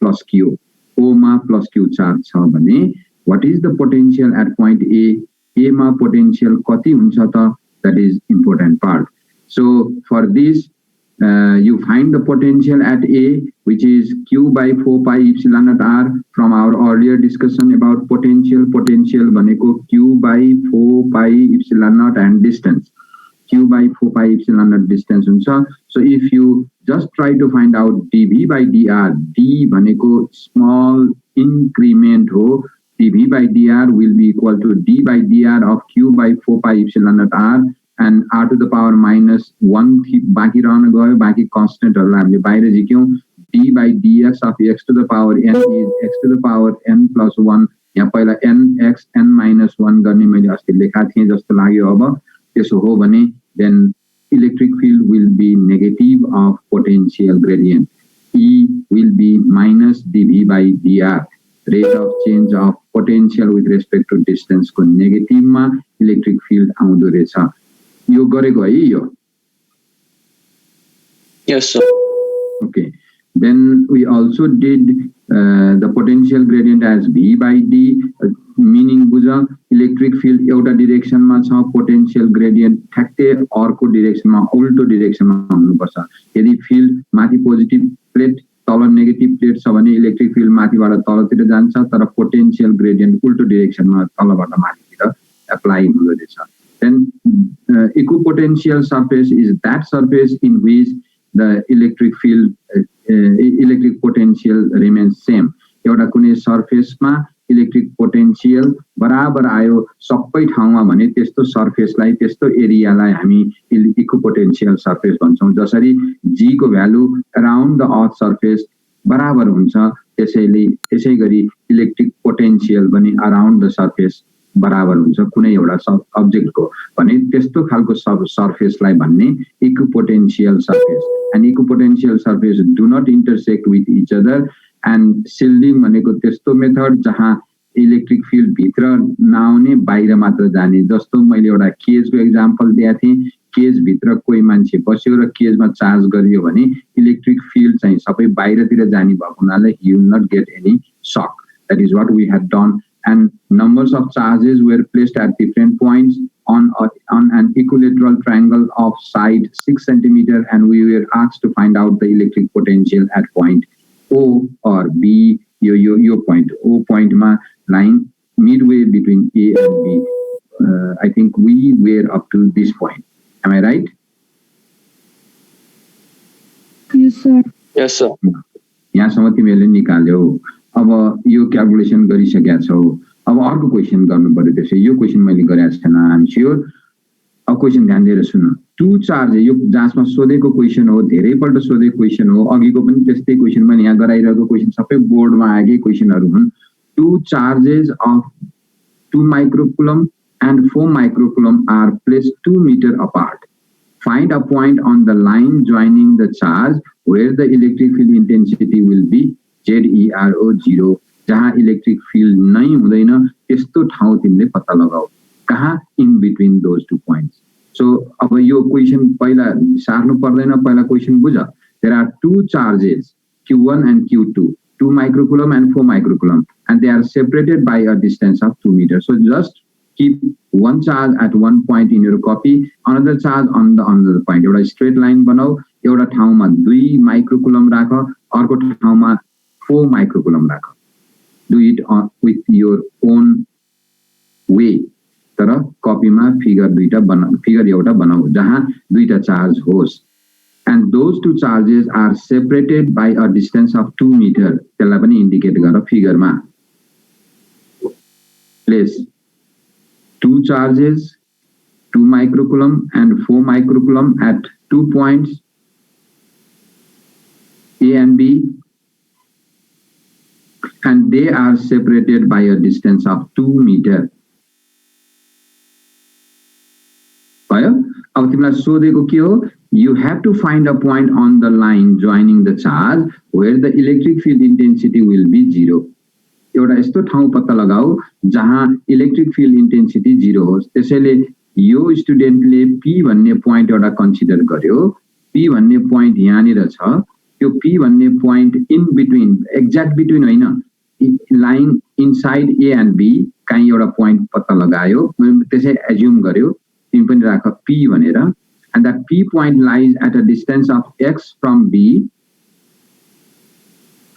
plus Q. O मा plus Q charge छ भने what is the potential at point A? A मा potential कति हुन्छ त? That is important part. So for this, you find the potential at A, which is Q by 4 pi epsilon naught R from our earlier discussion about potential. Potential भनेको Q by 4 pi epsilon naught and distance. Q by 4 pi epsilon naught distance हुन्छ. So if you just try to find out dV by dr, d भनेको small increment हो, dV by dr will be equal to d by dr of Q by 4 pi epsilon naught R and r to the power minus 1 बाँकी रहन गयो, बाँकी कन्स्टेन्टहरुलाई हामीले बाहिर झिक्यौं. d by dx of x to the power n is x to the power n plus 1. यहाँ पहिला nx n minus 1 गर्ने मैले अस्ति लेखा थिएँ जस्तो लाग्यो. अब त्यसो हो भने then electric field will be negative of potential gradient. E will be minus dV by dr. Rate of change of potential with respect to distance को negative मा electric field आउँदो रहेछ. यो गरेको है यो? Yes sir. Okay. Then we also did the potential gradient as V by D, meaning बुझ electric field एउटा direction मा छ, potential gradient ठ्याक्कै अर्को direction मा उल्टो direction मा हुनुपर्छ. यदि field माथि positive plate तल negative plate छ भने electric field माथिबाट तलतिर जान्छ, तर potential gradient उल्टो direction मा तलबाट माथितिर apply हुँदो रहेछ. Then equipotential surface is that surface in which the electric field electric potential remains same. एउटा कुनै surface मा electric potential बराबर आयो सबै ठाउँमा भने त्यस्तो surface लाई, त्यस्तो area लाई हामी equipotential surface भन्छौं. जसरी g को value around the earth surface बराबर हुन्छ, त्यसैगरी electric potential पनि around the surface बराबर हुन्छ कुनै एउटा object को भने त्यस्तो खालको surface लाई भन्ने equipotential surface. And equipotential surface do not intersect with each other. And shielding भनेको त्यस्तो मेथड जहाँ इलेक्ट्रिक फिल्ड भित्र नआउने बाहिर मात्र जाने. जस्तो मैले एउटा केज को एक्जाम्पल दिएको थिएँ. केज भित्र कोही मान्छे बस्यो र केजमा चार्ज गरियो भने इलेक्ट्रिक फिल्ड चाहिँ सबै बाहिरतिर जाने भएको हुनाले you will not get any shock. That is what we had done. And numbers of charges were placed at different points on an equilateral triangle of side 6 cm, and we were asked to find out the electric potential at point O or B. Your point O point ma line midway between A and B. I think we were up to this point. Am I right? Yes sir. Yes sir. यहाँसम्म तिमीले निकाल्यौ. अब यो calculation गरिसकेका छौ. अब अर्को question गर्नु पर्यो. त्यसै यो क्वेशन मैले गरेको छैन, आई एम स्योर. अब क्वेशन ध्यान दिएर सुन्नु. टु चार्ज, यो जाँचमा सोधेको क्वेशन हो, धेरैपल्ट सोधेको क्वेशन हो. अघिको पनि त्यस्तै क्वेशन मैले यहाँ गराइरहेको क्वेशन सबै बोर्डमा आएकै क्वेशनहरु हुन्. Two charges of 2 microcoulomb and 4 microcoulomb are placed 2 meters apart. Find a point on the line joining the charge where the electric field intensity will be ZERO0. जहाँ इलेक्ट्रिक फिल्ड नै हुँदैन त्यस्तो ठाउँ तिमीले पत्ता लगाऊ. कहाँ? In between those two points. So अब यो क्वेशन पहिला सार्नु पर्दैन, पहिला क्वेशन बुझ. There are two charges Q1 and Q2, 2 microcoulomb and 4 microcoulomb, and they are separated by a distance of 2 meters. So just keep one charge at one point in your copy, another charge on the another point. एउटा straight line बनाऊ. एउटा ठाउँमा 2 microcoulomb राख, अर्को ठाउँमा 4 microcoulomb राख. Do it with your own way. तर कपीमा फिगर एउटा बनाऊ जहाँ दुईटा चार्ज होस्. And those two charges are separated by a distance of 2 meters. त्यसलाई पनि इन्डिकेट गर फिगरमा. Place 2 charges, 2 microcoulomb and 4 microcoulomb at 2 points A and B, and they are separated by a distance of 2 meters. भयो. अब तिमीलाई सोधेको के हो? You have to find a point on the line joining the charge where the electric field intensity will be 0. एउटा यस्तो ठाउँ पत्ता लगाऊ जहाँ इलेक्ट्रिक फिल्ड इन्टेन्सिटी 0 होस्. त्यसैले यो स्टुडेन्टले P भन्ने पोइन्ट एउटा कन्सिडर गर्यो. P भन्ने पोइन्ट यहाँनिर छ. त्यो P भन्ने point in between, exact between होइन, line inside A and B कहीँ एउटा पोइन्ट पत्ता लगायो, त्यसै एज्युम गर्यो, तिमी पनि राख P भनेर, and that P point lies at a distance of x from B,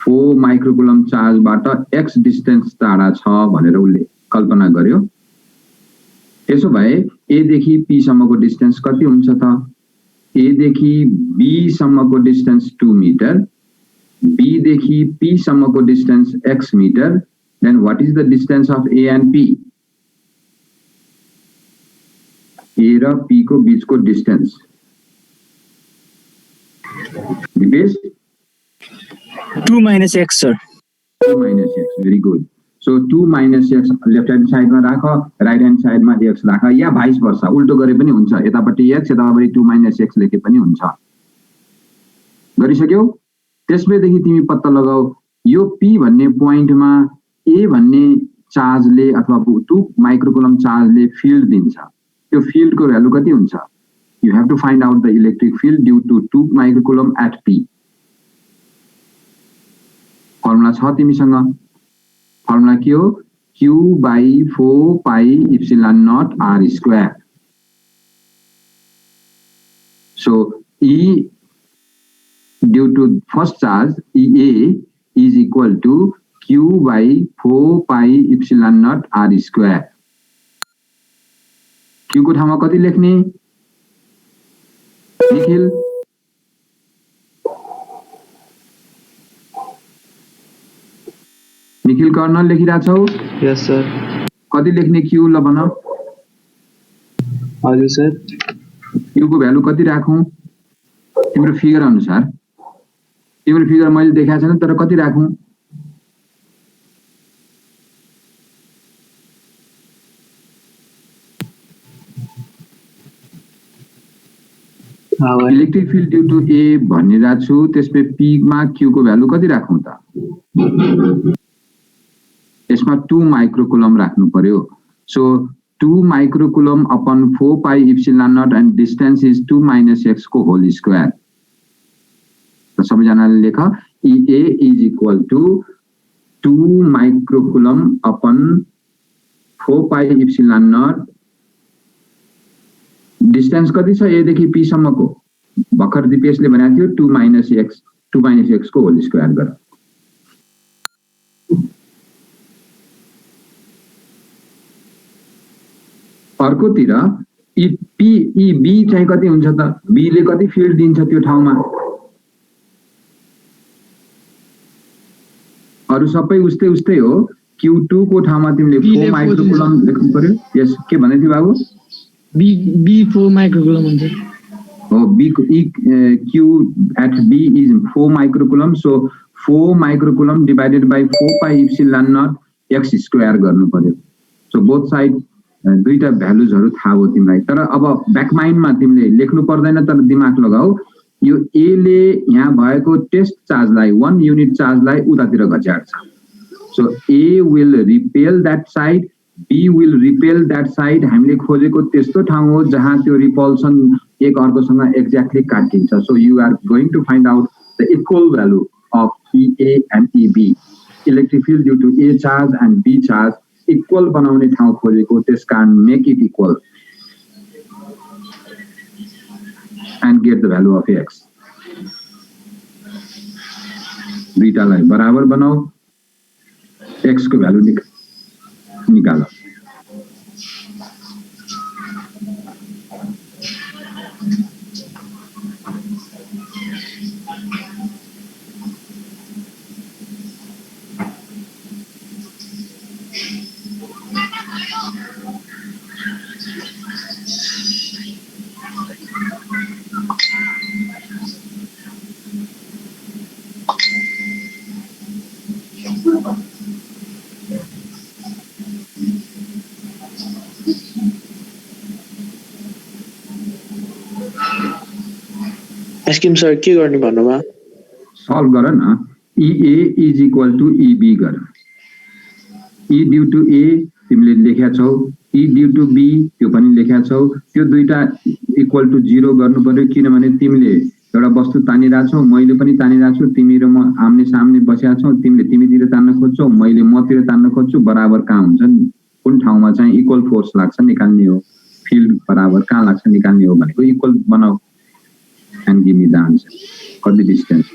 4 microcoulomb चार्जबाट x डिस्टेन्स टाढा छ भनेर उसले कल्पना गर्यो। त्यसो भए A देखि P सम्मको डिस्टेन्स कति हुन्छ त? A देखि B सम्मको डिस्टेन्स 2 मिटर, B देखि P सम्मको distance x metre, then what is the distance of A and P? A र P को बीचको distance Dipesh 2 minus x sir. 2 minus x, very good. So 2 minus x left hand साइडमा राख, right hand साइडमा x राख, या vice वर्सा, उल्टो गरे पनि हुन्छ, यतापट्टि x यतापट्टि 2 minus x लेखे पनि हुन्छ। गरिसक्यौ? त्यसपछि तिमी पत्ता लगाऊ यो P भन्ने पोइन्टमा A भन्ने चार्जले अथवा 2 माइक्रोकुलम चार्जले फिल्ड दिन्छ, त्यो फिल्डको भ्यालु कति हुन्छ? You have to find out the electric field due to 2 microcoulomb at P. Formula छ तिमीसँग? फर्मुला के हो? Q by 4 pi epsilon naught R square. So E due to first charge EA is equal to Q by 4 pi epsilon naught R square. Q को ठाउँमा कति लेख्ने? Nikhil Nikhil colonel लेखिरहेछौ? यस sir. कति लेख्ने Q ल भन? हजुर सर। Q को भ्यालु कति राखौं? तिम्रो फिगर अनुसार, तिम्रो फिगर मैले देखाएको छैन तर कति राखौं? Electric field due to A भनिरहेको छु, त्यसपछि P मा Q को भ्यालु कति राखौं त? यसमा 2 माइक्रोकुलम राख्नु पर्यो। So 2 microcoulomb upon 4 pi epsilon naught and distance is 2 minus x को होल स्क्वायर। त सबैजनाले लेख EA is equal to 2 microcoulomb upon 4 pi epsilon naught, distance कति छ A देखि P सम्मको? भर्खर दिपेशले भनेको थियो 2 minus x को होल स्क्वायर गर। अर्कोतिर ई B चाहिँ कति हुन्छ त? B ले कति फिल्ड दिन्छ त्यो ठाउँमा? अरु सबै उस्तै उस्तै हो। Q2 को ठाउँमा तिमीले 4 माइक्रोकुलम लेख्नु पर्यो। यस, के भन्दै थियो बाबु? B 4 microcoulomb हुन्छ। Oh, Q at B is 4 microcoulomb, so 4 microcoulomb divided by 4 pi epsilon naught x square गर्नु पर्यो। So both side दुईटा भ्यालुजहरु थाहा हो तिमीलाई, तर अब ब्याक माइन्डमा तिमीले लेख्नु पर्दैन, तर दिमाग लगाऊ। यो A ले यहाँ भएको टेस्ट चार्जलाई 1 युनिट चार्जलाई उतातिर घचाड्छ। So A will repel that side, B will repel that side। हामीले खोजेको त्यस्तो ठाउँ हो जहाँ त्यो रिपल्सन एक अर्कोसँग एक्ज्याक्टली काटिन्छ। So you are going to find out the equal value of EA and EB, electric field due to A charge and B charge equal बनाउने ठाउँ खोजेको, त्यसकारण make it equal and get the value of x। दुईटालाई बराबर बनाऊ, x को value निकाल। एस्किम sir के गर्ने भन्नुमा? सल्भ गर न। EA is equal to EB गर। E due to A तिमीले लेखेका छौ, E due to B त्यो पनि लेखेका छौ। त्यो दुईटा इक्वल टु 0 गर्नु पर्यो, किनभने तिमीले एउटा वस्तु तानिरहेको छौ, मैले पनि तानिरहेको छु, तिमी र म आम्ने सामने बसेका छौ, तिमीले तिमीतिर तान्न खोज्छौ, मैले मतिर तान्न खोज्छु, बराबर कहाँ हुन्छ नि? कुन ठाउँमा चाहिँ इक्वल फोर्स लाग्छ निकाल्ने हो, फिल्ड बराबर कहाँ लाग्छ निकाल्ने हो भनेको इक्वल बनाऊ and give me the answer. कति डिस्टेन्स?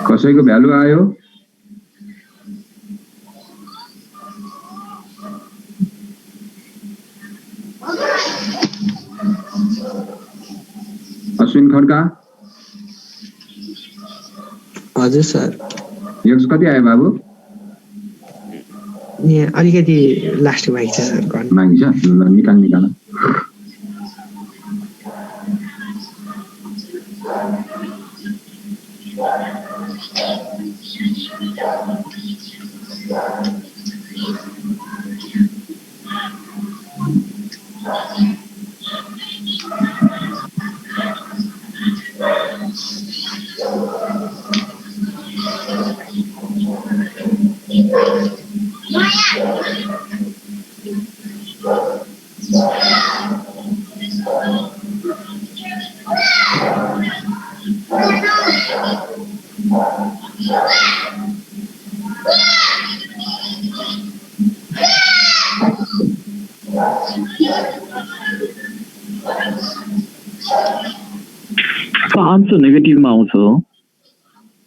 कसैको भ्यालु आयो? अश्विन खड्का? हजुर सर। एक्स कति आयो बाबु? यहाँ अलिकति लास्ट बाँकी छ सर, गर्नु बाँकी छ? ल निकाल। आन्सर नेगेटिभमा आउँछ।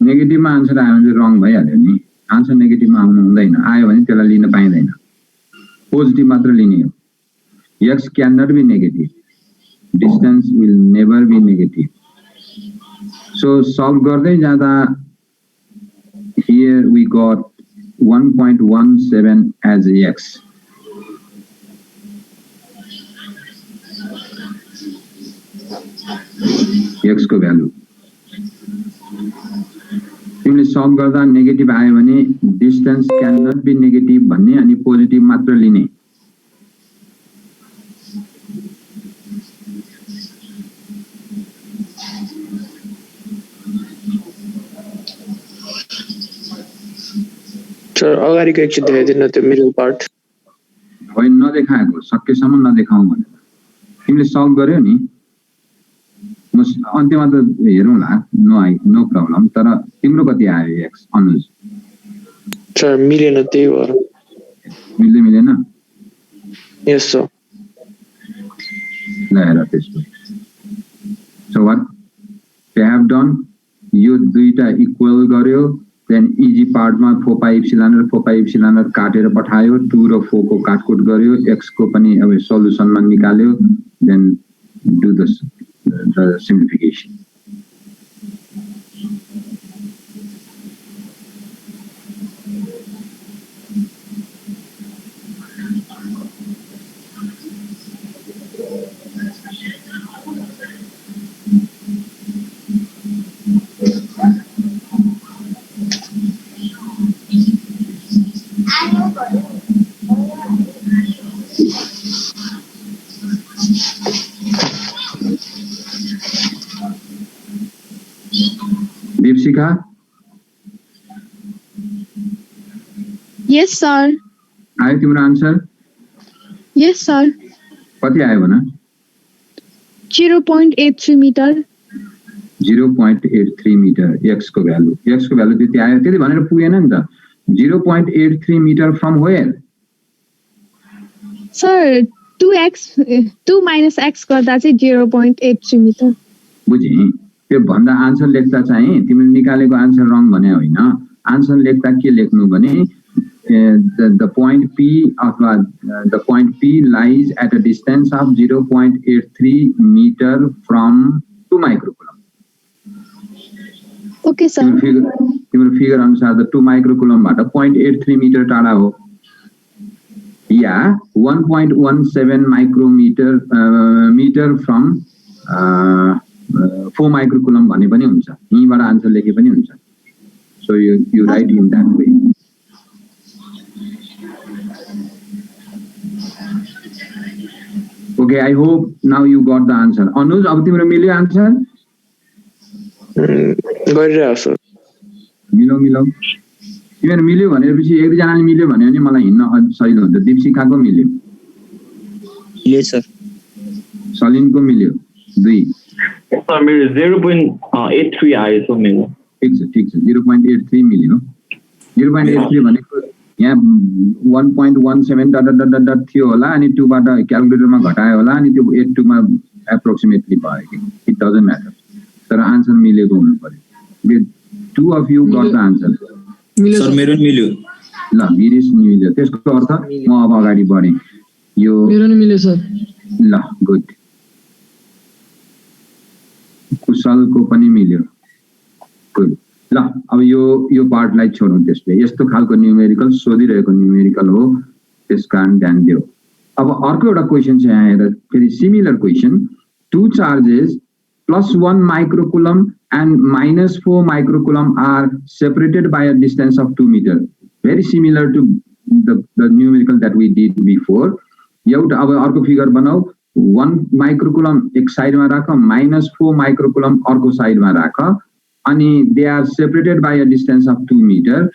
नेगेटिभमा आन्सर आयो भने रङ भइहाल्यो नि। आन्सर नेगेटिभमा आउनु हुँदैन, आयो भने त्यसलाई लिन पाइँदैन, पोजिटिभ मात्र लिने हो। X can not be negative, distance will never be negative. So solve गर्दै जाँदा here we got 1.17 as X. X को भ्यालु तिमीले सल्भ गर्दा नेगेटिभ आयो भने distance can not be negative भन्ने अनि पोजिटिभ मात्र लिने। सर अगाडिको एकचोटि देखाइदिनु त्यो मिडल पार्ट। होइन नदेखाएको, सकेसम्म नदेखाऊ भनेर तिमीले सल्भ गर्यो नि, म अन्त्यमा त हेरौँला, नो प्रब्लम। तर तिम्रो कति आयो एक्स अनुज? सर मिलेन, त्यही भएर। मिलेन? Yes sir. ल हेर त्यसो। So what they have done, यो दुईटा इक्वल गर्यो, देन इजी पार्टमा 4πε काटेर पठायो, 2 र 4 को काटकुट गर्यो, एक्स को पनि अब सल्युसनमा निकाल्यो, then do the simplification. Deepshikha? Yes, sir. आयो तिम्रो आन्सर? Yes, sir. कति आयो भन? 0.83 meter. 0.83 मिटर एक्स को भ्यालु त्यति आयो। त्यति भनेर पुगेन नि त। 0.83 metre from where? Sir, 2 minus x गर्दा चाहिँ 0.83 meter. बुझी? त्यो भन्दा आन्सर लेख्दा चाहिँ तिमीले निकालेको आन्सर रङ भने होइन। आन्सर लेख्दा के लेख्नु भने the point P lies at a distance of 0.83 meter from 2 microcoulomb. Okay, sir. तिम्रो फिगर अनुसार the 2 microcoulomb बाट 0.83 meter टाढा हो या 1.17 micrometer meter from 4 microcoulomb भने पनि हुन्छ यहीबाट आन्सर लेखे पनि हुन्छ so you write in that way. Okay, I hope now you got the answer. Anuj, अब तिम्रो मिल्यो आन्सर गरिरहेको छु मिलो तिमीहरू मिल्यो भनेपछि एक दुईजनाले मिल्यो भन्यो भने मलाई हिँड्न सजिलो हुन्छ दीपशिखाको मिल्यो मिल्यो सर सलिनको मिल्यो 2 सर मेरो 0.83 आयो सर मेरो ठिक छ 0.83 मिल्यो 0.83 भनेको यहाँ 1.17 डट थियो होला अनि 2 बाट क्याल्कुलेटरमा घटायो होला अनि त्यो 82 मा एप्रोक्सिमेटली भयो कि इट डजन्ट म्याटर तर आन्सर मिलेको हुनु पर्यो 2 of you got the answer sir मेरो मिल्यो ल गिरीश मिल्यो त्यसको अर्थ म अब अगाडि बढे यो मेरो नि मिल्यो सर ल गुड कुशलको पनि मिल्यो गुड ल अब यो पार्टलाई छोडौँ त्यसले यस्तो खालको न्यूमेरिकल सोधिरहेको न्यूमेरिकल हो त्यसकारण ध्यान दियो अब अर्को एउटा क्वेशन छ यहाँ हेर फेरि similar question 2 charges +1 microcoulomb and -4 microcoulomb are separated by a distance of 2 meters. Very similar to the numerical that we did before. एउटा अब अर्को फिगर बनाऊ 1 microcoulomb एक साइडमा राख -4 microcoulomb अर्को साइडमा राख अनि they are separated by a distance of 2 meters.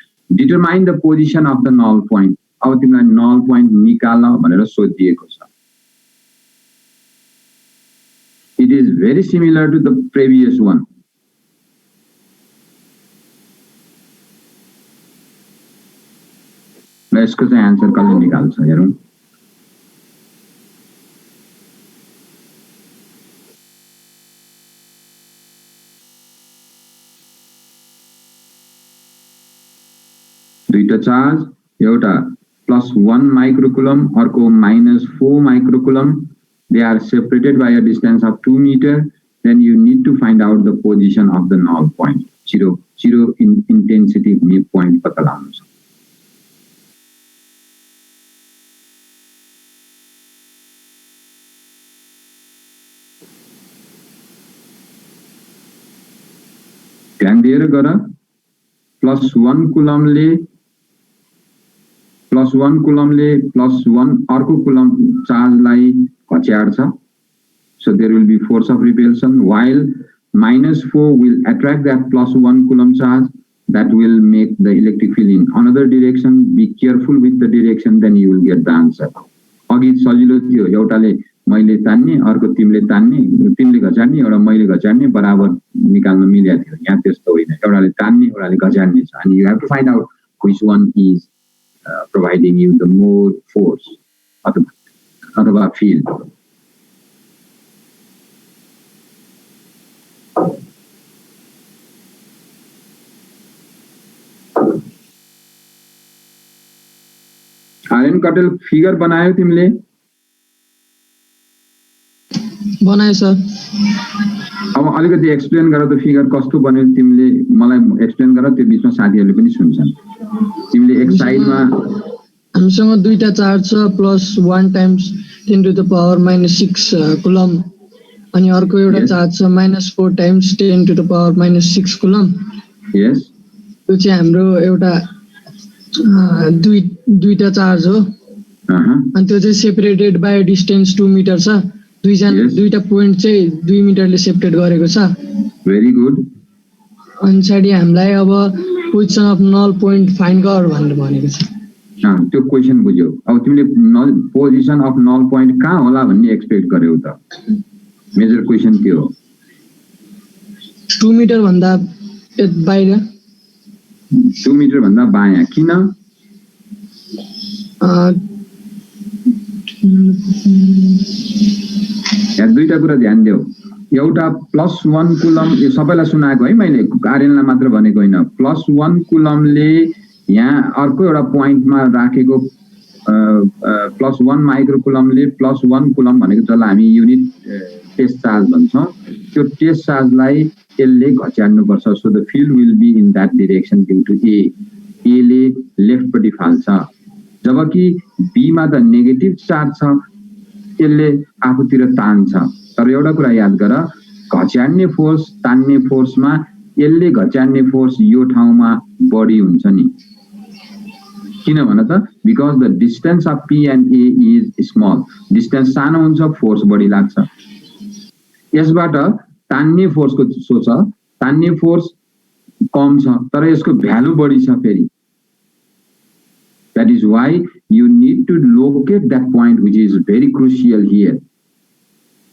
Determine the position of the null point. अब तिमीलाई null point निकाल भनेर सोधिएको छ. It is very similar to the previous one. यसको चाहिँ आन्सर कसले निकाल्छ हेरौँ दुईटा चार्ज एउटा +1 microcoulomb अर्को -4 microcoulomb. They are separated by a distance of 2 meters. Then you need to find out the position of the null point. Zero intensity point पता लगाउनु छ. ध्यान दिएर गर +1 कुलम्बले +1 अर्को coulomb चार्जलाई घच्यार्छ. So there will be force of repulsion while -4 will attract that +1 coulomb charge that will make the electric field in another direction. Be careful with the direction, then you will get the answer. अघि सजिलो थियो एउटाले मैले तान्ने अर्को तिमीले तान्ने तिमीले घचार्ने एउटा मैले घचार्ने बराबर निकाल्न मिलेको थियो. यहाँ त्यस्तो होइन एउटाले तान्ने एउटाले घचार्ने छ and you have to find out which one is providing you the more force अथवा field. आर्यन कटेल फिगर बनायो तिमीले बनाए सर अब अलिकति एक्सप्लेन गर त फिगर कस्तो बन्यो तिमीले मलाई एक्सप्लेन गर त्यो बीचमा साथीहरुले पनि सुन्छन्. तिमीले एक साइडमा हामीसँग दुईटा चार्ज छ +1 times 10⁻⁻6 कुलम अनि अर्को एउटा चार्ज छ -4 times 10⁻⁻6 कुलम. यस त्यो चाहिँ हाम्रो एउटा दुईटा चार्ज हो अनि त्यो चाहिँ सेपरेटेड बाइ डिस्टेन्स 2 मिटर छ. दुईटा पोइन्ट चाहिँ 2 मिटरले सेपरेट गरेको छ. Very good. अनि चाहिँ हामीलाई अब position of null point find गर भनेर भनेको छ. त्यो क्वेशन बुझ्यौ. अब तिमीले पोजिसन अफ नल पोइन्ट कहाँ होला भन्ने एक्सपेक्ट गर्यौ त. मेजर क्वेशन के हो 2 मिटर भन्दा बाहिर 2 मिटर भन्दा बायाँ किन यहाँ दुईटा कुरा ध्यान देऊ. एउटा +1 कुलम यो सबैलाई सुनाएको है मैले आर्यनलाई मात्र भनेको होइन. +1 कुलमले यहाँ अर्को एउटा पोइन्टमा राखेको +1 माइक्रोकुलमले +1 कुलम भनेको जसलाई हामी युनिट टेस्ट चार्ज भन्छौँ, त्यो टेस्ट चार्जलाई यसले घच्याड्नुपर्छ। So the field will be in that direction due to a ले लेफ्टपट्टि फाल्छ, जबकि बीमा त नेगेटिभ चार्ज छ, यसले आफूतिर तान्छ। तर एउटा कुरा याद गर, घच्याड्ने फोर्स तान्ने फोर्समा यसले घच्याड्ने फोर्स यो ठाउँमा बढी हुन्छ नि। किन भन त? Because the distance of P and A is small. Distance सानो हुन्छ, फोर्स बढी लाग्छ। यसबाट तान्ने फोर्सको सोच, तान्ने फोर्स कम छ तर यसको भ्यालु बढी छ फेरि। That is why you need to locate that point which is very crucial here.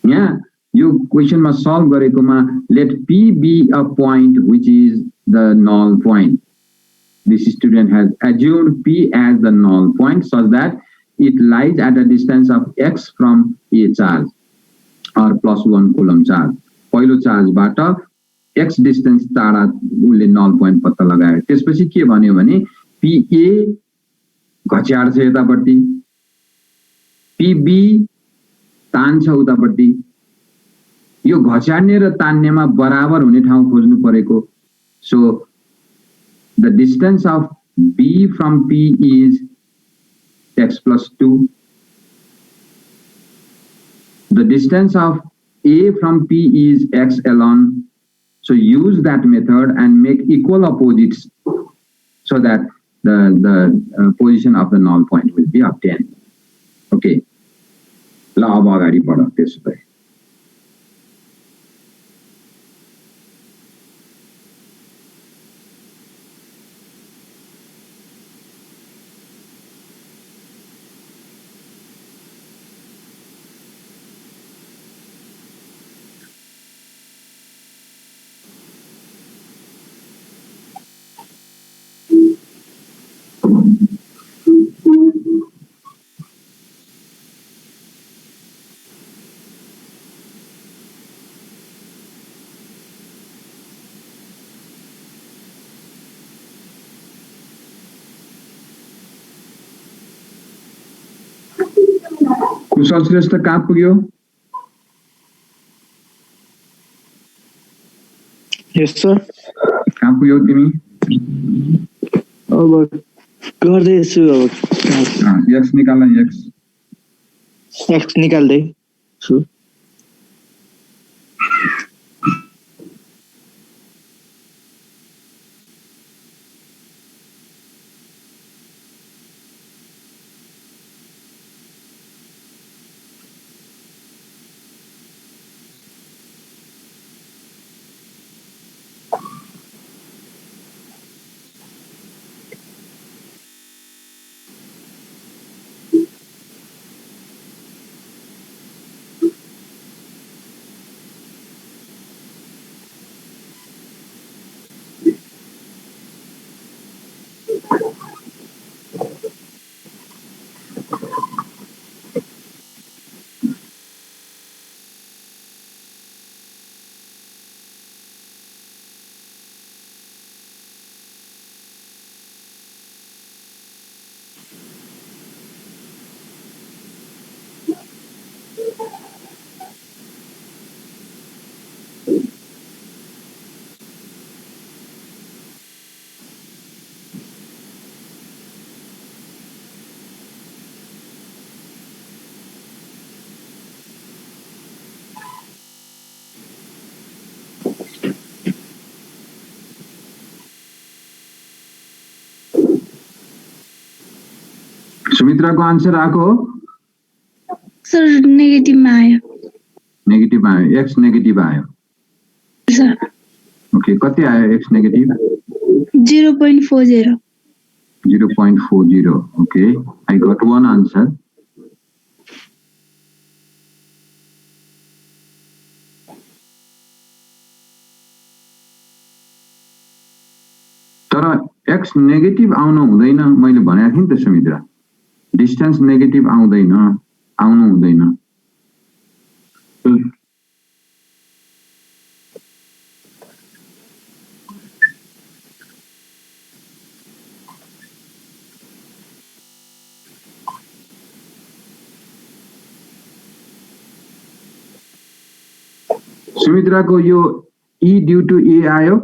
यहाँ यो क्वेसनमा सल्भ गरेकोमा let P be a point which is the null point. This student has assumed P as the null point such that it lies at a distance of x from a charge or +1 coulomb charge. पहिलो चार्जबाट x distance टाढा उसले नल point पत्ता लगायो। त्यसपछि के भन्यो भने PA घच्याड्छ यतापट्टि, PB तान्छ उतापट्टि। यो घच्याड्ने र तान्नेमा बराबर हुने ठाउँ खोज्नु परेको। So the distance of B from P is x plus 2. The distance of A from P is x ln. So use that method and make equal opposites so that the position of the null point will be obtained. Okay. ल अब अगाडि बढ त्यसो भए। कुशल श्रेष्ठ कहाँ पुग्यो? यस sir. कहाँ पुग्यौ तिमी? अब गर्दैछु। अब एक्स निकाल, एक्स निकाल्दै छु। सुमित्रा को आंसर आको सर नेगेटिभ मा आयो। नेगेटिभ आयो, एक्स नेगेटिभ आयो सर। ओके, कति आयो x negative? 0.40। 0.40। Okay, I got one answer. तर एक्स नेगेटिभ आउनु हुँदैन, मैले भनेको थिएँ नि त सुमित्रा। डिस्टेन्स नेगेटिभ आउनु हुँदैन। सुमित्राको यो E ड्यू टु A आयो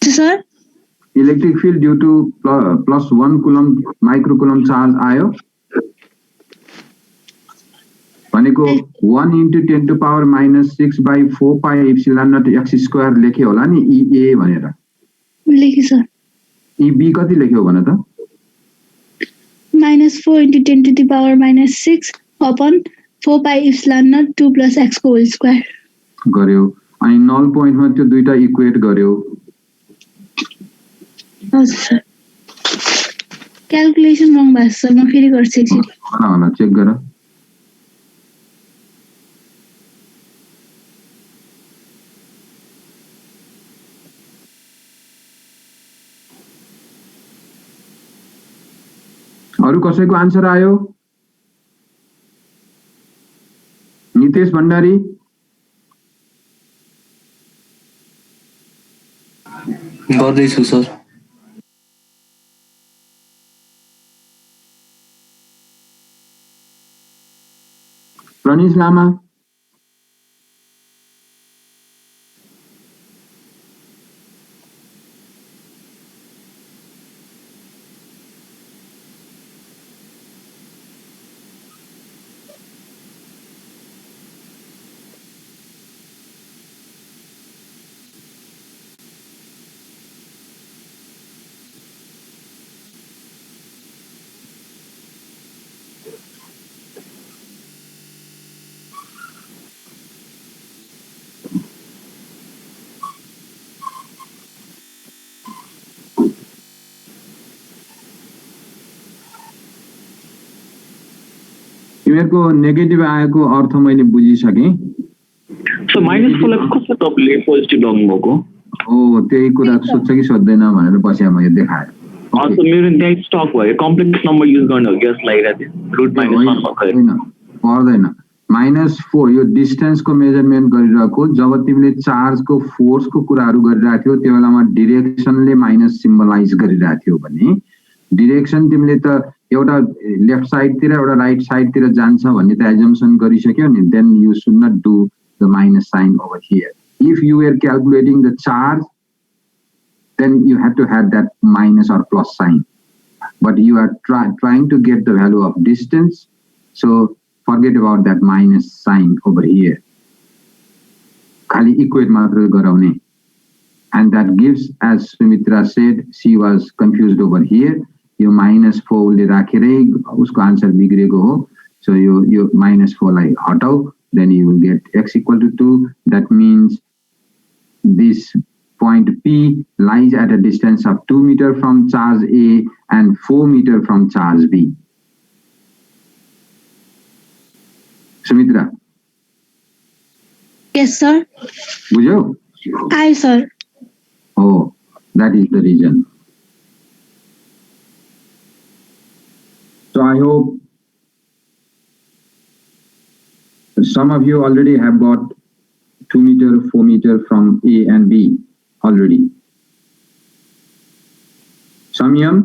sir electric field due to +1 coulomb microcoulomb charge आयो भनेको 1 × 10⁻⁻⁶/4 pi epsilon naught x square लेख्यो होला नि EA भनेर लेखे सर EB कति लेख्यो भने त -4 × 10⁻⁻⁶ upon 4 pi epsilon naught 2 + x को होल स्क्वायर गर्यो अनि नल पोइन्टमा त्यो दुईटा इक्वेट गर्यो हजुर सर क्याल्कुलेसन रङ भएको छ सर म फेरि गर्छु एकछिन होला चेक गर अरु कसैको आन्सर आयो नितेश भण्डारी गर्दैछु सर प्रनिश लामा तिमीहरुको नेगेटिभ आएको अर्थ मैले बुझिसके So -4 लाई कस्तो तपाईले पोजिटिभ लगाउनु भएको हो त्यही कुरा सोध्छ कि सोध्दैन भनेर बस्या मैले देखाए Also मेरो त्यही स्टक भयो कम्प्लेक्स नम्बर युज गर्ने हो कि जस्तो लागिरहेको थियो √-1 भएको हैन पर्दैन -4 यो डिस्टेन्सको मेजरमेन्ट गरिरहेको जब तिमीले चार्जको फोर्सको कुराहरु गरिरहेको थियौ त्यो बेलामा डिरेक्सनले माइनस सिम्बलाइज गरिरहेको थियो भने डिरेक्सन तिमीले त एउटा लेफ्ट साइड तिर एउटा राइट साइड तिर जान्छ भन्ने त एजम्पसन गरिसक्यो नि then you should not do the minus sign over here if you are calculating the charge then you have to have that minus or plus sign but you are trying to get the value of distance so forget about that minus sign over here khali equate matra garaune and that gives as Sumitra said she was confused over here you -4 le rakhirai usko answer bigreko ho so you -4 lai hatau then you will get x equal to 2 that means this point P lies at a distance of 2 meters from charge A and 4 meters from charge B. Sumitra. Yes, sir. Bujo? Aye, sir. Oh, that is the reason. So I hope some of you already have got 2 meters, 4 meters from A and B. Already. Samyam?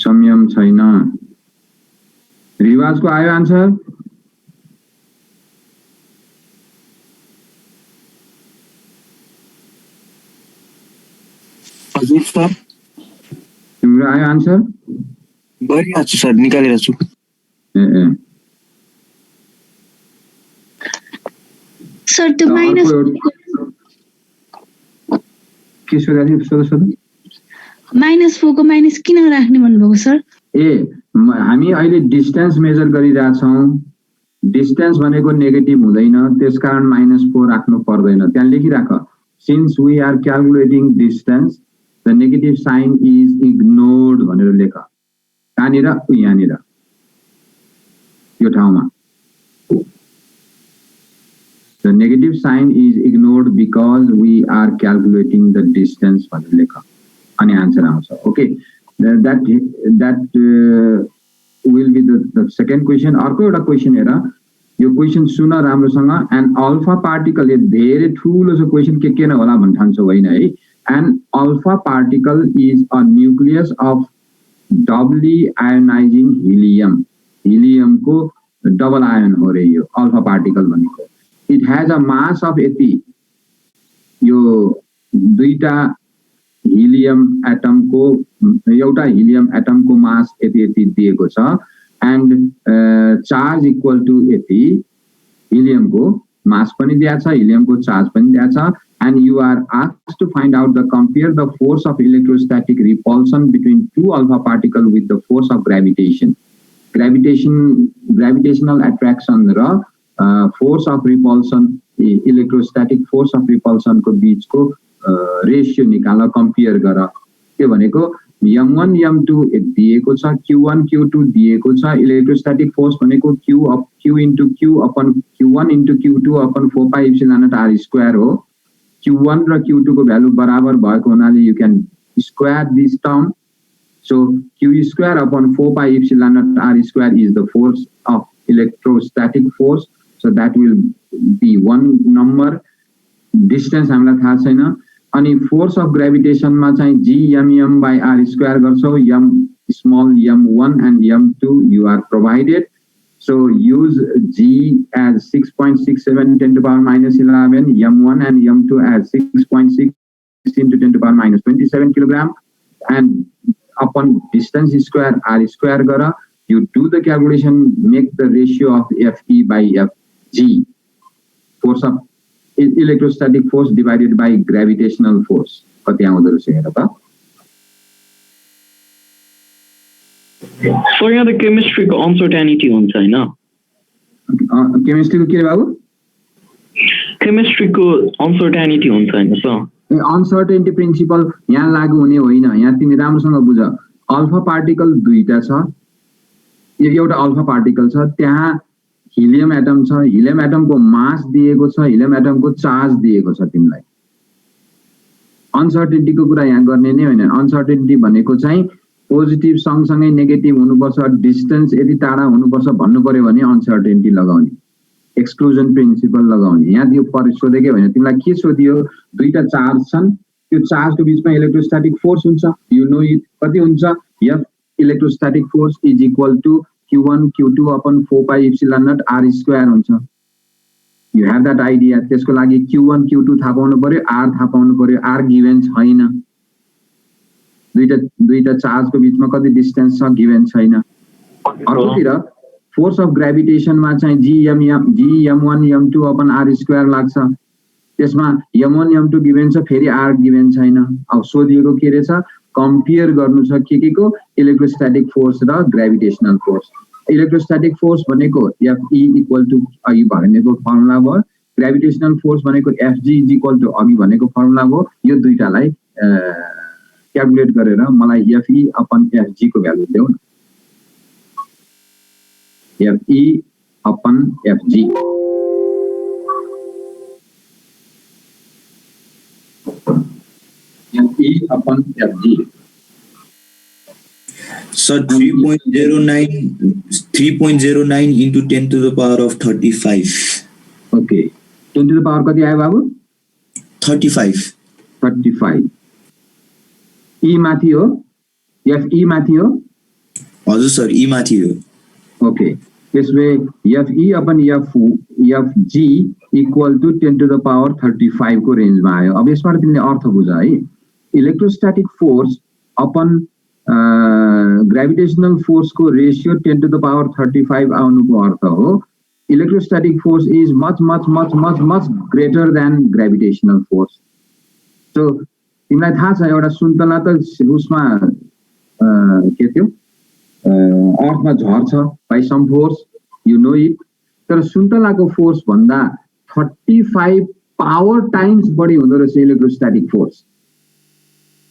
Samyam छैन रिवाजको आयो answer हजुर sir तिम्रो आयो answer गरिरहेको छु sir निकालिरहेको छु sir त्यो minus के सोध्दा -4 को माइनस किन राख्ने भन्नुभएको सर हामी अहिले डिस्टेन्स मेजर गरिरहेछौं डिस्टेन्स भनेको नेगेटिभ हुँदैन त्यसकारण -4 राख्नु पर्दैन त्यहाँ लेखिराख since we are calculating distance the negative sign is ignored भनेर लेख कहाँनिर यहाँनिर यो ठाउँमा the negative sign is ignored because we are calculating the distance भनेर लेख अनि आन्सर आउँछ okay that will be the second question अर्को एउटा क्वेशन हेर यो क्वेशन सुन राम्रोसँग एन्ड अल्फा पार्टिकल धेरै ठूलो छ क्वेशन के न होला भन्न ठान्छौ हैन है An alpha particle is a nucleus of doubly ionizing helium. Helium को double ion हो रही हो alpha particle भनेको. It has a mass of यति यो दुईटा helium atom को एउटा helium atom को mass यति दिएको छ and charge equal to यति helium को mass पनि दिएको छ helium को charge पनि दिएको छ and you are asked to find out compare the force of electrostatic repulsion between two alpha particles with the force of gravitation. Gravitational attraction र force of repulsion electrostatic force of repulsion को बीचको ratio निकाल compare गर. त्यो भनेको m1 m2 दिएको छ q1 q2 दिएको छ इलेक्ट्रोस्टैटिक फोर्स भनेको q into q upon q1 into q2 upon 4 pi epsilon naught r square हो. q1 र q2 को भ्यालु बराबर भएको हुनाले you can square this term. So q square upon 4 pi epsilon naught r square is the force of electrostatic force. So that will be one number. Distance हामीलाई थाहा छैन. अनि force of gravitation मा चाहिँ g m by r square गर्छौ. m small m1 and m2 you are provided. So use g as 6.67 10 to the power minus 11, m1 and m2 as 6.6 into 10 to the power minus 27 kilogram, and upon distance square r square gara, you do the calculation, make the ratio of Fe by Fg, force of electrostatic force divided by gravitational force. कति आउँदो रहेछ हेर त. So यहाँ the chemistry को uncertainty हुन्छ हैन. Chemistry को के बाबु? Chemistry को uncertainty हुन्छ हैन सर. Uncertainty principle यहाँ लागू हुने होइन. यहाँ तिमी राम्रोसँग बुझ. अल्फा पार्टिकल दुईटा छ. एउटा अल्फा पार्टिकल छ, त्यहाँ हिलियम एटम छ. हिलियम एटम को मास दिएको छ, हिलियम एटम को चार्ज दिएको छ तिमीलाई. अनसर्टेनिटी को कुरा यहाँ गर्ने नै होइन. अनसर्टेनिटी भनेको चाहिँ पोजिटिभ सँगसँगै नेगेटिभ हुनुपर्छ, डिस्टेन्स यति टाढा हुनुपर्छ भन्नु पर्यो भने अनसर्टेनिटी लगाउने, एक्सक्लुजन प्रिन्सिपल लगाउने. यहाँ त्यो सोधेकै होइन. तिमीलाई के सोधियो? दुईटा चार्ज छन्, त्यो चार्जको बीचमा इलेक्ट्रोस्टैटिक फोर्स हुन्छ. यु नो इट कति हुन्छ? F electrostatic force is equal to q1 q2 upon 4 pi epsilon naught r square हुन्छ. You have that idea. त्यसको लागि q1 q2 थाहा पाउनु पर्यो, r थाहा पाउनु पर्यो. r गिभन छैन. दुईटा चार्जको बीचमा कति डिस्टेन्स छ गिभन छैन. अर्कोतिर फोर्स अफ ग्रेभिटेसन मा चाहिँ g m1 m2 upon r square लाग्छ. त्यसमा m1 m2 गिभन छ, फेरि r गिभन छैन. अब सोधिएको के रहेछ? कम्पेयर गर्नु छ के को? इलेक्ट्रोस्टैटिक फोर्स र ग्रेभिटेशनल फोर्स. इलेक्ट्रोस्टैटिक फोर्स भनेको Fe इक्वल टु अघि भनेको फर्मुला भयो. ग्रेभिटेशनल फोर्स भनेको Fg इज इक्वल टु अघि भनेको फर्मुला भयो. यो दुईटालाई क्याल्कुलेट गरेर मलाई Fe अपन Fg को भ्यालु देऊ न. Fe अपन Fg Fe upon Fg. So 3.09 into 10 to the power of 35. Okay. 10 to the power कति आयो बाबु? 35. 35. E माथि हो? Fe माथि हो? हजुर सर, E माथि हो. Okay. त्यसले Fe अपन Fg equal to 10 to the power 35 को रेन्जमा आयो. अब यसबाट तिमीले अर्थ बुझ है. Electrostatic force upon gravitational force को रेशियो 10 to the power 35 आउनुको अर्थ हो electrostatic force is much greater than gravitational force. So तिमीलाई थाहा छ एउटा सुन्तला त उसमा के थियो अर्थमा झर्छ by some force, you know it. तर सुन्तलाको फोर्स भन्दा 35 पावर टाइम्स बढी हुँदो रहेछ इलेक्ट्रोस्टैटिक फोर्स.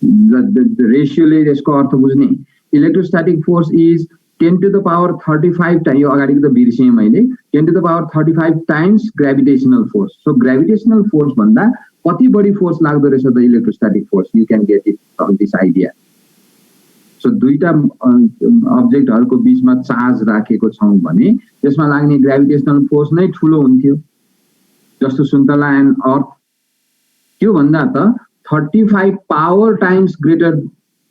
the ratio ले यसको अर्थ बुझ्ने. Electrostatic force is 10 to the power 35 time, यो अगाडिको त बिर्सेँ मैले, 10 to the power 35 times gravitational force. So gravitational force भन्दा कति बढी फोर्स लाग्दो रहेछ त electrostatic force. You can get it from this idea. So दुईटा अब्जेक्टहरुको बीचमा चार्ज राखेको छौं भने त्यसमा लाग्ने ग्रेभिटेशनल फोर्स नै ठूलो हुन्थ्यो, जस्तो सुन्तला एन्ड अर्थ. त्यो भन्दा त 35 power times greater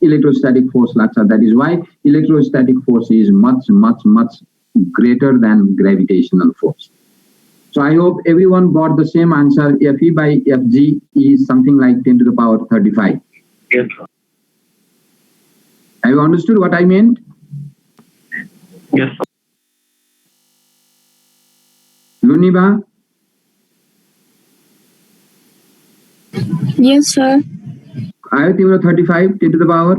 electrostatic force लाग्छ. That is why electrostatic force is much greater than gravitational force. So I hope everyone got the same answer. Fe by Fg is something like 10 to the power 35. Yes, sir. Have you understood what I meant? Yes, sir. Luniba? Yes, sir. आयो तिम्रो 35 10 to the power?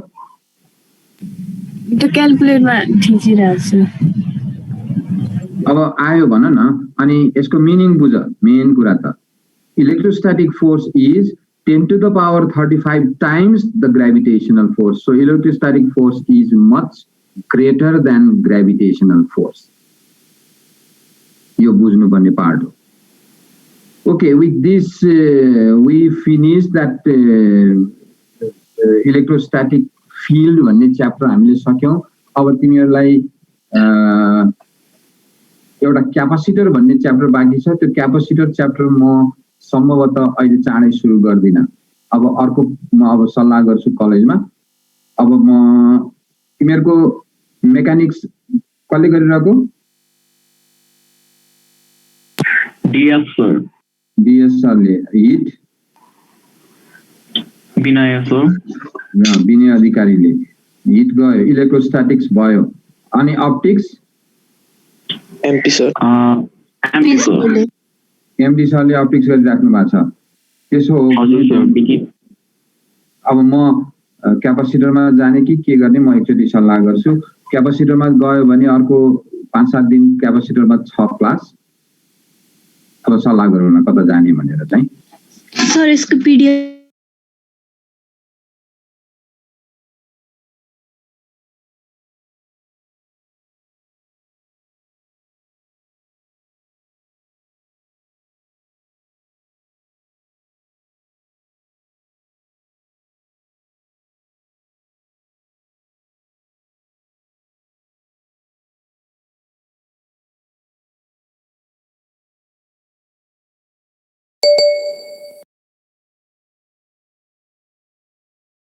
The calculator ठिकिरहेको छ. अब आयो भन न अनि यसको meaning बुझ. मेन कुरा त electrostatic force is 10 to the power 35 times the gravitational force. So electrostatic force is much greater than gravitational force. यो बुझ्नु पर्ने पार्ट हो. Okay, with this we finished that electrostatic field भन्ने च्याप्टर हामीले सक्यौं. अब तिमीहरुलाई एउटा क्यापेसिटर भन्ने च्याप्टर बाँकी छ. त्यो क्यापेसिटर च्याप्टर म सम्भवतः अहिले चाँडै सुरु गर्दिन. अब अर्को म अब सल्लाह गर्छु कलेजमा. अब म तिमीहरुको मेकानिक्स कसले गरिरहेको? DS, sir. DS सरले. Hit Vinay, sir. विनय अधिकारीले. हिट गयो, इलेक्ट्रोस्टैटिक्स भयो. अनि optics MP sir. MP, sir. MD सरले अप्टिक्स गरिराख्नु भएको छ. त्यसो हो हजुर सर. Vicky. अब म क्यापेसिटरमा जाने कि के गर्ने म एकचोटि सल्लाह गर्छु. क्यापेसिटरमा गयो भने अर्को 5-7 दिन क्यापेसिटरमा 6 क्लास. अब सल्लाह गरौँ न कता जाने भनेर चाहिँ. सर यसको PDF